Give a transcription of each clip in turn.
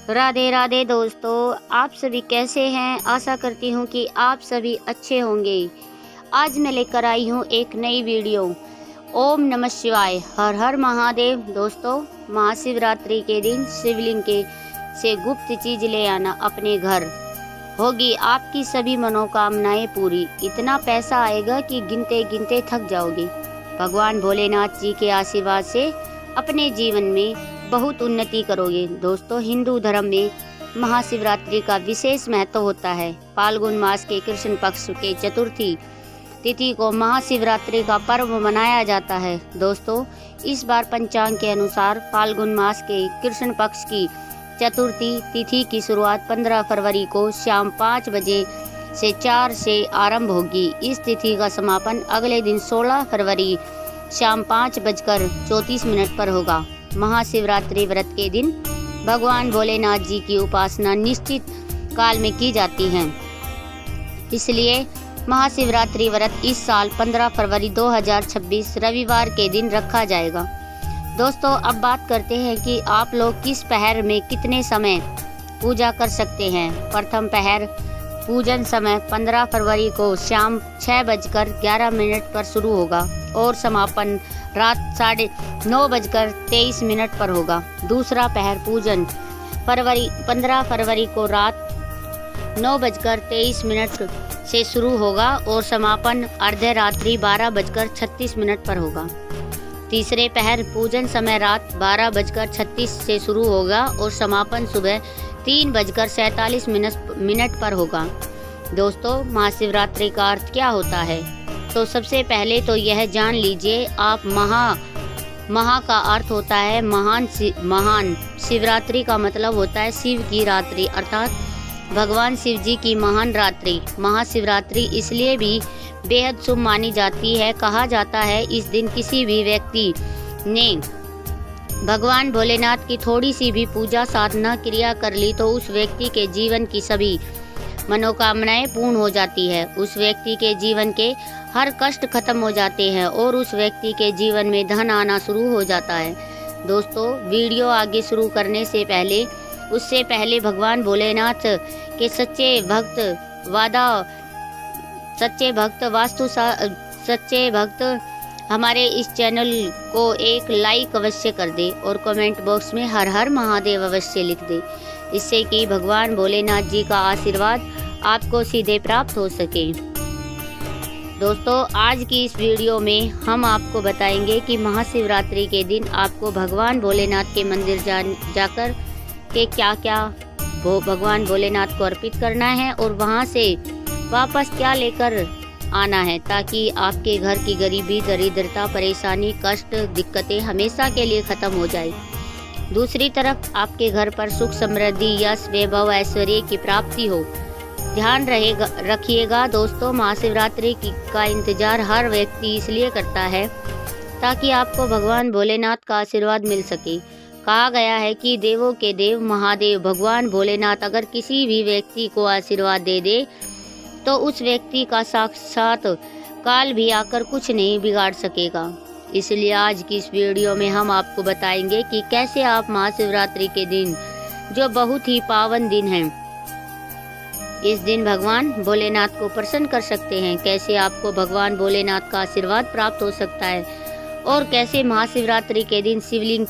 राधे राधे दोस्तों, आप सभी कैसे हैं। आशा करती हूँ कि आप सभी अच्छे होंगे। आज मैं लेकर आई हूँ एक नई वीडियो। ओम नमः शिवाय, हर हर महादेव। दोस्तों, महाशिवरात्रि के दिन शिवलिंग के से गुप्त चीज ले आना अपने घर, होगी आपकी सभी मनोकामनाएं पूरी। इतना पैसा आएगा कि गिनते गिनते थक जाओगे। भगवान भोलेनाथ जी के आशीर्वाद से अपने जीवन में बहुत उन्नति करोगे। दोस्तों, हिंदू धर्म में महाशिवरात्रि का विशेष महत्व होता है। फाल्गुन मास के कृष्ण पक्ष के चतुर्थी तिथि को महाशिवरात्रि का पर्व मनाया जाता है। दोस्तों, इस बार पंचांग के अनुसार फाल्गुन मास के कृष्ण पक्ष की चतुर्थी तिथि की शुरुआत 15 फरवरी को शाम 5 बजे से 4 से आरंभ होगी। इस तिथि का समापन अगले दिन 16 फरवरी शाम 5:34 पर होगा। महाशिवरात्रि व्रत के दिन भगवान भोलेनाथ जी की उपासना निश्चित काल में की जाती है, इसलिए महाशिवरात्रि व्रत इस साल 15 फरवरी 2026 रविवार के दिन रखा जाएगा। दोस्तों, अब बात करते हैं कि आप लोग किस पहर में कितने समय पूजा कर सकते हैं। प्रथम पहर पूजन समय 15 फरवरी को शाम 6:11 पर शुरू होगा और समापन रात 9:23 पर होगा। दूसरा पहर पूजन 15 फरवरी को रात 9:23 से शुरू होगा और समापन अर्धे रात्रि 12:36 पर होगा। तीसरे पहर पूजन समय रात 12:36 से शुरू होगा और समापन सुबह 3:47 पर होगा। दोस्तों, महाशिवरात्रि का अर्थ क्या होता है, तो सबसे पहले तो यह जान लीजिए आप। महा का अर्थ होता है महान। शिवरात्रि का मतलब होता है शिव की रात्रि, अर्थात भगवान शिव जी की महान रात्रि। महाशिवरात्रि इसलिए भी बेहद शुभ मानी जाती है। कहा जाता है इस दिन किसी भी व्यक्ति ने भगवान भोलेनाथ की थोड़ी सी भी पूजा साधना क्रिया कर ली तो उस व्यक्ति के जीवन की सभी मनोकामनाएं पूर्ण हो जाती है। उस व्यक्ति के जीवन के हर कष्ट खत्म हो जाते हैं और उस व्यक्ति के जीवन में धन आना शुरू हो जाता है। दोस्तों, वीडियो आगे शुरू करने से पहले उससे पहले भगवान भोलेनाथ के सच्चे भक्त हमारे इस चैनल को एक लाइक अवश्य कर दे और कमेंट बॉक्स में हर हर महादेव अवश्य लिख दे, इससे कि भगवान भोलेनाथ जी का आशीर्वाद आपको सीधे प्राप्त हो सके। दोस्तों, आज की इस वीडियो में हम आपको बताएंगे कि महाशिवरात्रि के दिन आपको भगवान भोलेनाथ के मंदिर जाकर के क्या क्या भगवान भोलेनाथ को अर्पित करना है और वहां से वापस क्या लेकर आना है, ताकि आपके घर की गरीबी, दरिद्रता, परेशानी, कष्ट, दिक्कतें हमेशा के लिए खत्म हो जाए। दूसरी तरफ आपके घर पर सुख, समृद्धि, यश, वैभव, ऐश्वर्य की प्राप्ति हो। ध्यान रखिएगा दोस्तों, महाशिवरात्रि का इंतजार हर व्यक्ति इसलिए करता है ताकि आपको भगवान भोलेनाथ का आशीर्वाद मिल सके। कहा गया है कि देवों के देव महादेव भगवान भोलेनाथ अगर किसी भी व्यक्ति को आशीर्वाद दे दे तो उस व्यक्ति का साक्षात काल भी आकर कुछ नहीं बिगाड़ सकेगा। इसलिए आज की इस वीडियो में हम आपको बताएंगे कि कैसे आप महाशिवरात्रि के दिन, जो बहुत ही पावन दिन है, इस दिन भगवान भोलेनाथ को प्रसन्न कर सकते हैं। कैसे आपको भगवान भोलेनाथ का आशीर्वाद प्राप्त हो सकता है और कैसे महाशिवरात्रि के दिन शिवलिंग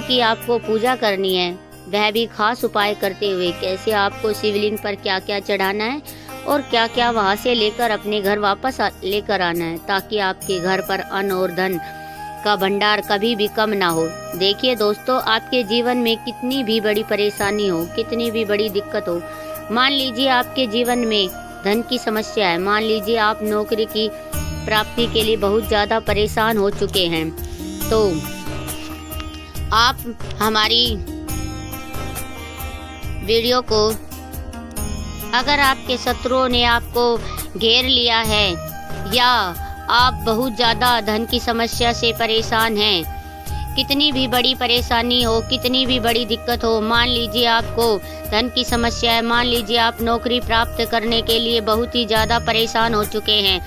की आपको पूजा करनी है, वह भी खास उपाय करते हुए। कैसे आपको शिवलिंग पर क्या क्या चढ़ाना है और क्या क्या वहां से लेकर अपने घर वापस लेकर आना है, ताकि आपके घर पर अन्न और धन का भंडार कभी भी कम ना हो। देखिए दोस्तों, आपके जीवन में कितनी भी बड़ी परेशानी हो, कितनी भी बड़ी दिक्कत हो, मान लीजिए आपके जीवन में धन की समस्या है, मान लीजिए आप नौकरी की प्राप्ति के लिए बहुत ज़्यादा परेशान हो चुके हैं, तो आप हमारी वीडियो को, अगर आपके शत्रुओं ने आपको घेर लिया है या आप बहुत ज़्यादा धन की समस्या से परेशान हैं, कितनी भी बड़ी परेशानी हो, कितनी भी बड़ी दिक्कत हो, मान लीजिए आपको धन की समस्या है, मान लीजिए आप नौकरी प्राप्त करने के लिए बहुत ही ज़्यादा परेशान हो चुके हैं,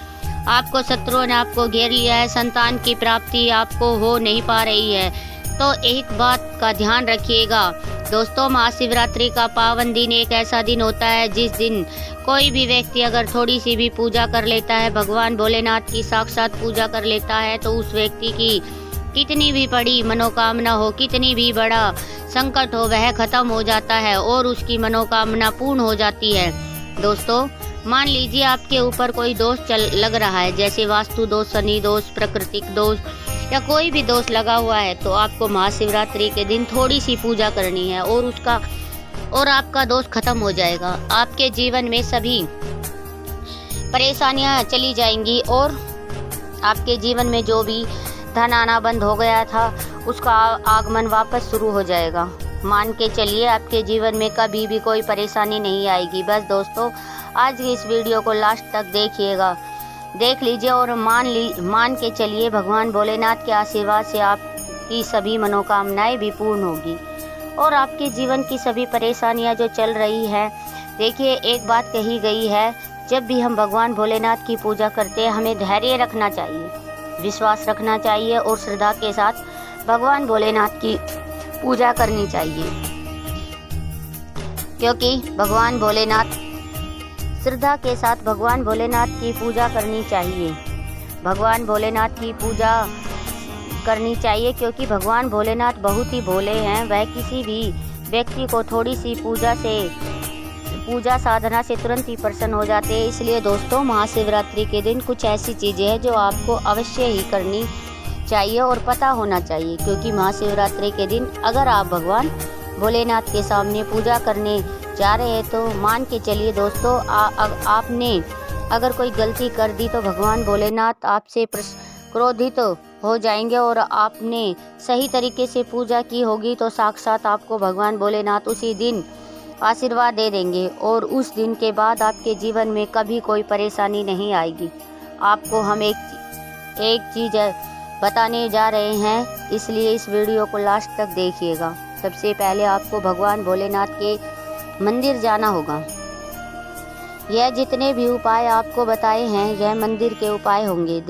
आपको शत्रुओं ने आपको घेर लिया है, संतान की प्राप्ति आपको हो नहीं पा रही है, तो एक बात का ध्यान रखिएगा दोस्तों, महाशिवरात्रि का पावन दिन एक ऐसा दिन होता है जिस दिन कोई भी व्यक्ति अगर थोड़ी सी भी पूजा कर लेता है, भगवान भोलेनाथ की साक्षात पूजा कर लेता है, तो उस व्यक्ति की कितनी भी बड़ी मनोकामना हो, कितनी भी बड़ा संकट हो, वह खत्म हो जाता है और उसकी मनोकामना पूर्ण हो जाती है। दोस्तों, मान लीजिए आपके ऊपर कोई दोष लग रहा है, जैसे वास्तु दोष, शनि दोष, प्राकृतिक दोष या कोई भी दोष लगा हुआ है, तो आपको महाशिवरात्रि के दिन थोड़ी सी पूजा करनी है और आपका दोष खत्म हो जाएगा। आपके जीवन में सभी परेशानियां चली जाएंगी और आपके जीवन में जो भी धन आना बंद हो गया था उसका आगमन वापस शुरू हो जाएगा। मान के चलिए आपके जीवन में कभी भी कोई परेशानी नहीं आएगी। बस दोस्तों, आज की इस वीडियो को लास्ट तक देख लीजिए और मान के चलिए भगवान भोलेनाथ के आशीर्वाद से आपकी सभी मनोकामनाएं भी पूर्ण होगी और आपके जीवन की सभी परेशानियां जो चल रही है। देखिए, एक बात कही गई है, जब भी हम भगवान भोलेनाथ की पूजा करते हैं हमें धैर्य रखना चाहिए, विश्वास रखना चाहिए और श्रद्धा के साथ भगवान भोलेनाथ की पूजा करनी चाहिए, क्योंकि श्रद्धा के साथ भगवान भोलेनाथ की पूजा करनी चाहिए। भगवान भोलेनाथ की पूजा करनी चाहिए क्योंकि भगवान भोलेनाथ बहुत ही भोले हैं। वह किसी भी व्यक्ति को थोड़ी सी पूजा साधना से तुरंत ही प्रसन्न हो जाते हैं। इसलिए दोस्तों, महाशिवरात्रि के दिन कुछ ऐसी चीज़ें हैं जो आपको अवश्य ही करनी चाहिए और पता होना चाहिए, क्योंकि महाशिवरात्रि के दिन अगर आप भगवान भोलेनाथ के सामने पूजा करने जा रहे हैं तो मान के चलिए दोस्तों, आपने अगर कोई गलती कर दी तो भगवान भोलेनाथ आपसे क्रोधित हो जाएंगे और आपने सही तरीके से पूजा की होगी तो साक्षात आपको भगवान भोलेनाथ उसी दिन आशीर्वाद दे देंगे और उस दिन के बाद आपके जीवन में कभी कोई परेशानी नहीं आएगी। आपको हम एक चीज़ बताने जा रहे हैं, इसलिए इस वीडियो को लास्ट तक देखिएगा। सबसे पहले आपको भगवान भोलेनाथ के मंदिर जाना होगा। यह जितने भी उपाय आपको बताए हैं यह मंदिर के उपाय होंगे।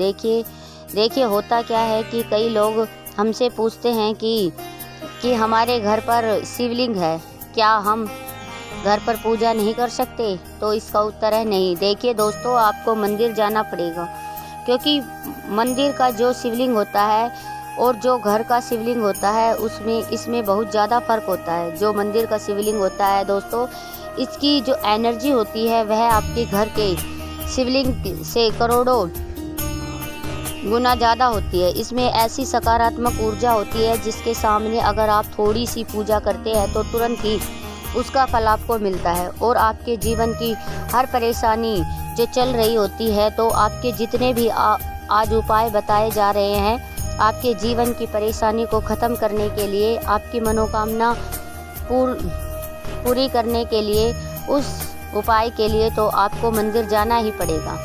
देखिए होता क्या है कि कई लोग हमसे पूछते हैं कि हमारे घर पर शिवलिंग है, क्या हम घर पर पूजा नहीं कर सकते? तो इसका उत्तर है नहीं। देखिए दोस्तों, आपको मंदिर जाना पड़ेगा, क्योंकि मंदिर का जो शिवलिंग होता है और जो घर का शिवलिंग होता है इसमें बहुत ज़्यादा फर्क होता है। जो मंदिर का शिवलिंग होता है दोस्तों, इसकी जो एनर्जी होती है वह आपके घर के शिवलिंग से करोड़ों गुना ज़्यादा होती है। इसमें ऐसी सकारात्मक ऊर्जा होती है जिसके सामने अगर आप थोड़ी सी पूजा करते हैं तो तुरंत ही उसका फल आपको मिलता है और आपके जीवन की हर परेशानी जो चल रही होती है, तो आपके जितने भी आज उपाय बताए जा रहे हैं आपके जीवन की परेशानी को ख़त्म करने के लिए, आपकी मनोकामना पूरी करने के लिए, उस उपाय के लिए तो आपको मंदिर जाना ही पड़ेगा।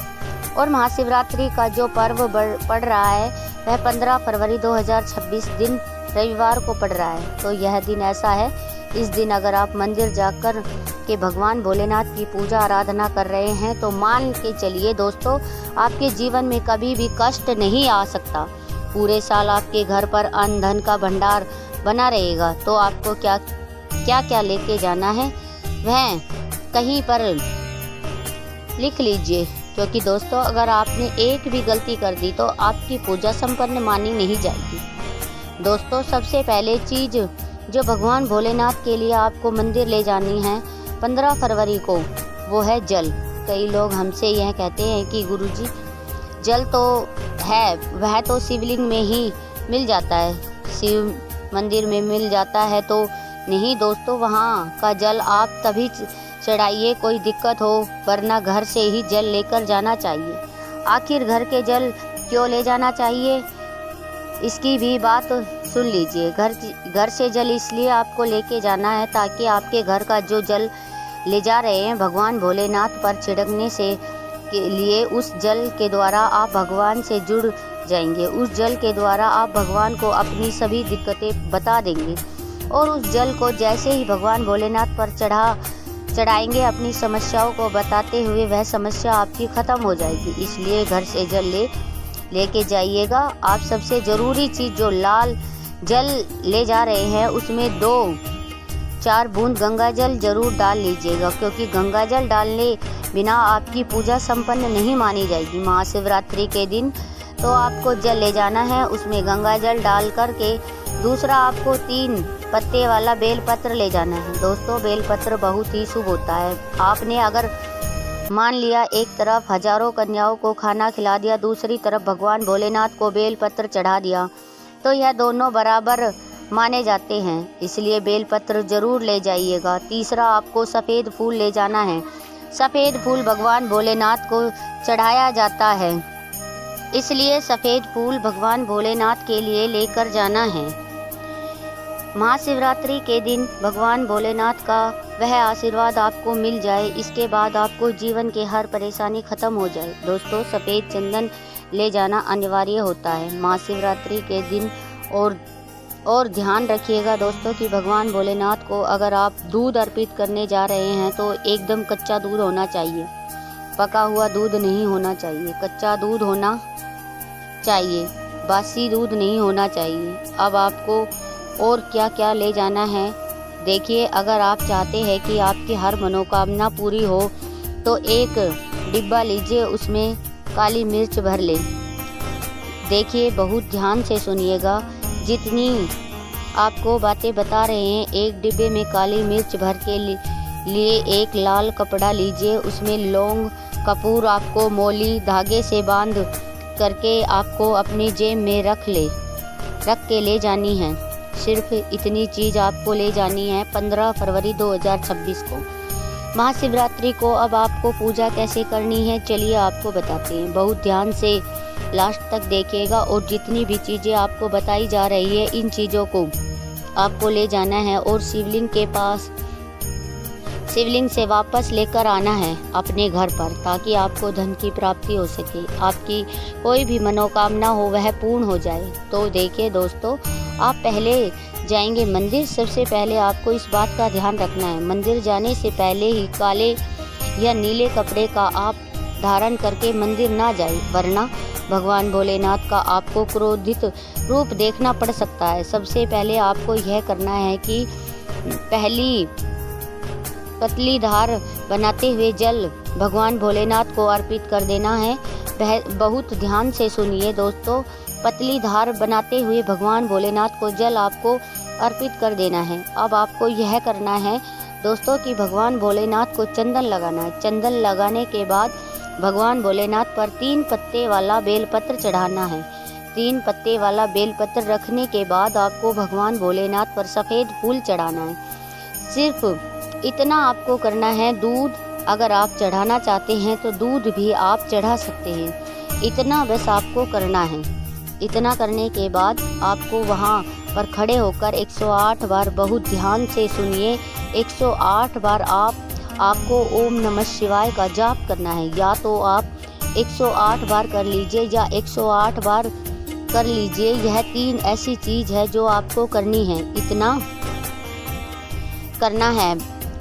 और महाशिवरात्रि का जो पर्व पड़ रहा है वह 15 फरवरी 2026 दिन रविवार को पड़ रहा है। तो यह दिन ऐसा है, इस दिन अगर आप मंदिर जाकर के भगवान भोलेनाथ की पूजा आराधना कर रहे हैं तो मान के चलिए दोस्तों, आपके जीवन में कभी भी कष्ट नहीं आ सकता। पूरे साल आपके घर पर अन्न धन का भंडार बना रहेगा। तो आपको क्या लेके जाना है वह कहीं पर लिख लीजिए, क्योंकि दोस्तों अगर आपने एक भी गलती कर दी तो आपकी पूजा संपन्न मानी नहीं जाएगी। दोस्तों, सबसे पहले चीज़ जो भगवान भोलेनाथ के लिए आपको मंदिर ले जानी है 15 फरवरी को, वो है जल। कई लोग हमसे यह कहते हैं कि गुरुजी जल तो है, वह तो शिवलिंग में ही मिल जाता है, शिव मंदिर में मिल जाता है। तो नहीं दोस्तों, वहाँ का जल आप तभी चढ़ाइए कोई दिक्कत हो, वरना घर से ही जल लेकर जाना चाहिए। आखिर घर के जल क्यों ले जाना चाहिए, इसकी भी बात सुन लीजिए। घर से जल इसलिए आपको लेके जाना है ताकि आपके घर का जो जल ले जा रहे हैं भगवान भोलेनाथ पर छिड़कने से के लिए, उस जल के द्वारा आप भगवान से जुड़ जाएंगे। उस जल के द्वारा आप भगवान को अपनी सभी दिक्कतें बता देंगे और उस जल को जैसे ही भगवान भोलेनाथ पर चढ़ाएंगे, अपनी समस्याओं को बताते हुए वह समस्या आपकी ख़त्म हो जाएगी। इसलिए घर से जल लेके जाइएगा। आप सबसे ज़रूरी चीज़ जो लाल जल ले जा रहे हैं उसमें 2 4 बूंद गंगा जल जरूर डाल लीजिएगा, क्योंकि गंगा जल डालने बिना आपकी पूजा संपन्न नहीं मानी जाएगी। महाशिवरात्रि के दिन तो आपको जल ले जाना है, उसमें गंगा जल डाल करके दूसरा आपको 3 पत्ते वाला बेलपत्र ले जाना है। दोस्तों, बेलपत्र बहुत ही शुभ होता है। आपने अगर मान लिया एक तरफ हजारों कन्याओं को खाना खिला दिया, दूसरी तरफ भगवान भोलेनाथ को बेलपत्र चढ़ा दिया, तो यह दोनों बराबर माने जाते हैं, इसलिए बेलपत्र जरूर ले जाइएगा। तीसरा आपको सफ़ेद फूल ले जाना है। सफ़ेद फूल भगवान भोलेनाथ को चढ़ाया जाता है, इसलिए सफ़ेद फूल भगवान भोलेनाथ के लिए लेकर जाना है। महाशिवरात्रि के दिन भगवान भोलेनाथ का वह आशीर्वाद आपको मिल जाए, इसके बाद आपको जीवन के हर परेशानी खत्म हो जाए। दोस्तों, सफ़ेद चंदन ले जाना अनिवार्य होता है महाशिवरात्रि के दिन। और ध्यान रखिएगा दोस्तों कि भगवान भोलेनाथ को अगर आप दूध अर्पित करने जा रहे हैं तो एकदम कच्चा दूध होना चाहिए, पका हुआ दूध नहीं होना चाहिए, कच्चा दूध होना चाहिए, बासी दूध नहीं होना चाहिए। अब आपको और क्या क्या ले जाना है देखिए। अगर आप चाहते हैं कि आपकी हर मनोकामना पूरी हो तो एक डिब्बा लीजिए, उसमें काली मिर्च भर ले। देखिए, बहुत ध्यान से सुनिएगा, जितनी आपको बातें बता रहे हैं। एक डिब्बे में काली मिर्च भर के लिए एक लाल कपड़ा लीजिए, उसमें लौंग कपूर आपको मोली धागे से बांध करके आपको अपनी जेब में रख के ले जानी है। सिर्फ इतनी चीज़ आपको ले जानी है 15 फरवरी 2026 को, महाशिवरात्रि को। अब आपको पूजा कैसे करनी है चलिए आपको बताते हैं। बहुत ध्यान से लास्ट तक देखिएगा और जितनी भी चीज़ें आपको बताई जा रही है इन चीज़ों को आपको ले जाना है और शिवलिंग के पास शिवलिंग से वापस लेकर आना है अपने घर पर, ताकि आपको धन की प्राप्ति हो सके, आपकी कोई भी मनोकामना हो वह पूर्ण हो जाए। तो देखिए दोस्तों, आप पहले जाएंगे मंदिर। सबसे पहले आपको इस बात का ध्यान रखना है, मंदिर जाने से पहले ही काले या नीले कपड़े का आप धारण करके मंदिर ना जाए, वरना भगवान भोलेनाथ का आपको क्रोधित रूप देखना पड़ सकता है। सबसे पहले आपको यह करना है कि पहली पतली धार बनाते हुए जल भगवान भोलेनाथ को अर्पित कर देना है। बहुत ध्यान से सुनिए दोस्तों, पतली धार बनाते हुए भगवान भोलेनाथ को जल आपको अर्पित कर देना है। अब आपको यह करना है दोस्तों कि भगवान भोलेनाथ को चंदन लगाना है। चंदन लगाने के बाद भगवान भोलेनाथ पर 3 पत्ते वाला बेलपत्र चढ़ाना है। 3 पत्ते वाला बेलपत्र रखने के बाद आपको भगवान भोलेनाथ पर सफ़ेद फूल चढ़ाना है। सिर्फ इतना आपको करना है। दूध अगर आप चढ़ाना चाहते हैं तो दूध भी आप चढ़ा सकते हैं। इतना बस आपको करना है। इतना करने के बाद आपको वहाँ पर खड़े होकर 108 बार, बहुत ध्यान से सुनिए, 108 बार आपको ओम नमः शिवाय का जाप करना है। या तो आप 108 बार कर लीजिए या 108 बार कर लीजिए। यह 3 ऐसी चीज़ है जो आपको करनी है, इतना करना है।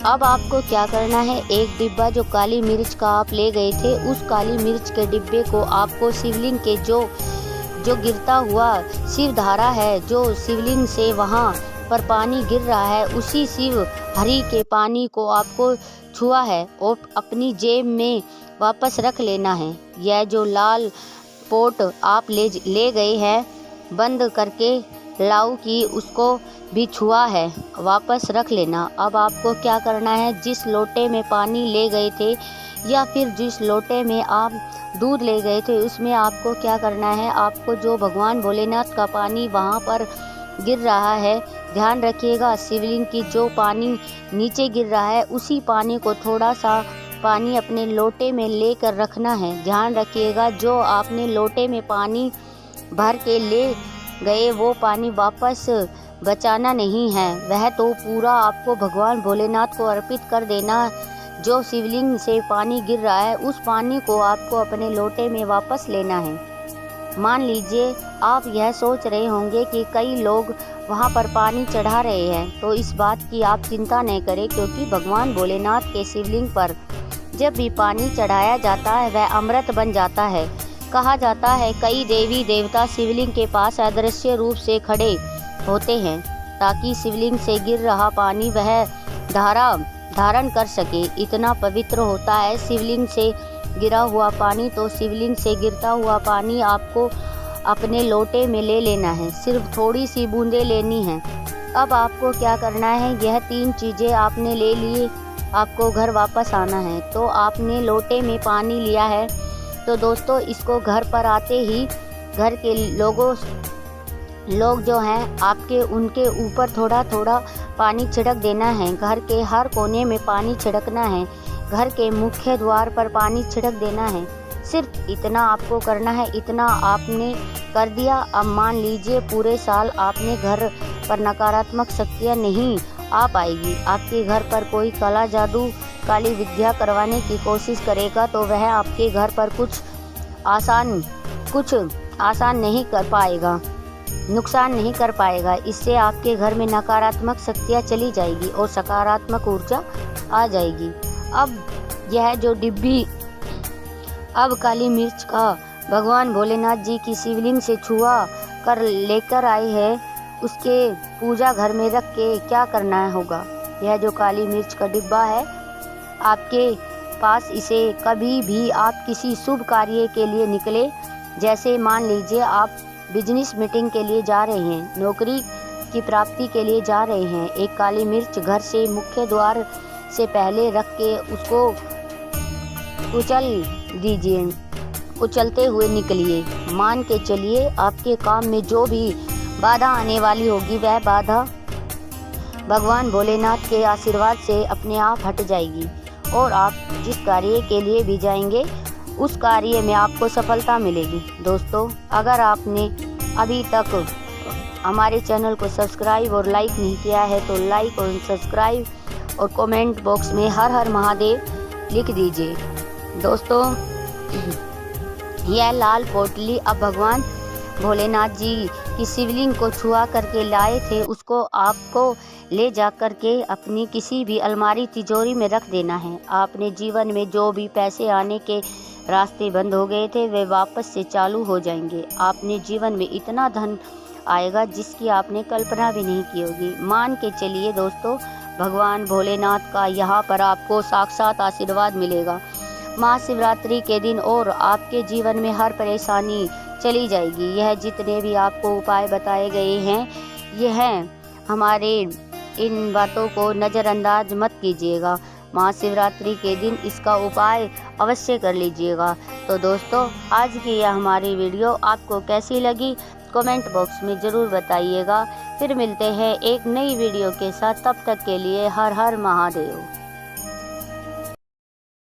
अब आपको क्या करना है, एक डिब्बा जो काली मिर्च का आप ले गए थे, उस काली मिर्च के डिब्बे को आपको शिवलिंग के जो गिरता हुआ शिव धारा है, जो शिवलिंग से वहाँ पर पानी गिर रहा है, उसी शिव हरि के पानी को आपको छुआ है और अपनी जेब में वापस रख लेना है। यह जो लाल पोट आप ले गए हैं बंद करके लाऊ की, उसको भी छुआ है, वापस रख लेना। अब आपको क्या करना है, जिस लोटे में पानी ले गए थे या फिर जिस लोटे में आप दूध ले गए थे, उसमें आपको क्या करना है, आपको जो भगवान भोलेनाथ का पानी वहाँ पर गिर रहा है, ध्यान रखिएगा, शिवलिंग की जो पानी नीचे गिर रहा है उसी पानी को थोड़ा सा पानी अपने लोटे में लेकर रखना है। ध्यान रखिएगा, जो आपने लोटे में पानी भर के ले गए वो पानी वापस बचाना नहीं है, वह तो पूरा आपको भगवान भोलेनाथ को अर्पित कर देना। जो शिवलिंग से पानी गिर रहा है उस पानी को आपको अपने लोटे में वापस लेना है। मान लीजिए आप यह सोच रहे होंगे कि कई लोग वहाँ पर पानी चढ़ा रहे हैं, तो इस बात की आप चिंता नहीं करें, क्योंकि भगवान भोलेनाथ के शिवलिंग पर जब भी पानी चढ़ाया जाता है वह अमृत बन जाता है। कहा जाता है कई देवी देवता शिवलिंग के पास अदृश्य रूप से खड़े होते हैं ताकि शिवलिंग से गिर रहा पानी वह धारा धारण कर सके। इतना पवित्र होता है शिवलिंग से गिरा हुआ पानी। तो शिवलिंग से गिरता हुआ पानी आपको अपने लोटे में ले लेना है। सिर्फ थोड़ी सी बूंदें लेनी हैं। अब आपको क्या करना है, यह 3 चीज़ें आपने ले लिए, आपको घर वापस आना है। तो आपने लोटे में पानी लिया है, तो दोस्तों इसको घर पर आते ही घर के लोग जो हैं आपके, उनके ऊपर थोड़ा थोड़ा पानी छिड़क देना है। घर के हर कोने में पानी छिड़कना है। घर के मुख्य द्वार पर पानी छिड़क देना है। सिर्फ इतना आपको करना है। इतना आपने कर दिया। अब मान लीजिए पूरे साल आपने घर पर नकारात्मक शक्तियाँ नहीं आ पाएगी। आपके घर पर कोई काला जादू, काली विद्या करवाने की कोशिश करेगा तो वह आपके घर पर कुछ आसान नहीं कर पाएगा, नुकसान नहीं कर पाएगा। इससे आपके घर में नकारात्मक शक्तियाँ चली जाएगी और सकारात्मक ऊर्जा आ जाएगी। अब यह जो डिब्बी अब काली मिर्च का भगवान भोलेनाथ जी की शिवलिंग से छुआ कर लेकर आए हैं, उसके पूजा घर में रख के क्या करना होगा, यह जो काली मिर्च का डिब्बा है आपके पास, इसे कभी भी आप किसी शुभ कार्य के लिए निकले, जैसे मान लीजिए आप बिजनेस मीटिंग के लिए जा रहे हैं, नौकरी की प्राप्ति के लिए जा रहे हैं, एक काली मिर्च घर से मुख्य द्वार से पहले रख के उसको कुचल दीजिए। कुचलते हुए निकलिए। मान के चलिए आपके काम में जो भी बाधा आने वाली होगी वह बाधा भगवान भोलेनाथ के आशीर्वाद से अपने आप हट जाएगी और आप जिस कार्य के लिए भी जाएंगे उस कार्य में आपको सफलता मिलेगी। दोस्तों, अगर आपने अभी तक हमारे चैनल को सब्सक्राइब और लाइक नहीं किया है तो लाइक और सब्सक्राइब और कमेंट बॉक्स में हर हर महादेव लिख दीजिए। दोस्तों, यह लाल पोटली अब भगवान भोलेनाथ जी की शिवलिंग को छुआ करके लाए थे, उसको आपको ले जा कर के अपनी किसी भी अलमारी तिजोरी में रख देना है। आपने जीवन में जो भी पैसे आने के रास्ते बंद हो गए थे वे वापस से चालू हो जाएंगे। आपने जीवन में इतना धन आएगा जिसकी आपने कल्पना भी नहीं की होगी। मान के चलिए दोस्तों, भगवान भोलेनाथ का यहाँ पर आपको साक्षात आशीर्वाद मिलेगा। महाशिवरात्रि के दिन और आपके जीवन में हर परेशानी चली जाएगी। यह जितने भी आपको उपाय बताए गए हैं, यह हमारे इन बातों को नज़रअंदाज मत कीजिएगा। महाशिवरात्रि के दिन इसका उपाय अवश्य कर लीजिएगा। तो दोस्तों, आज की यह हमारी वीडियो आपको कैसी लगी कमेंट बॉक्स में ज़रूर बताइएगा। फिर मिलते हैं एक नई वीडियो के साथ। तब तक के लिए हर हर महादेव।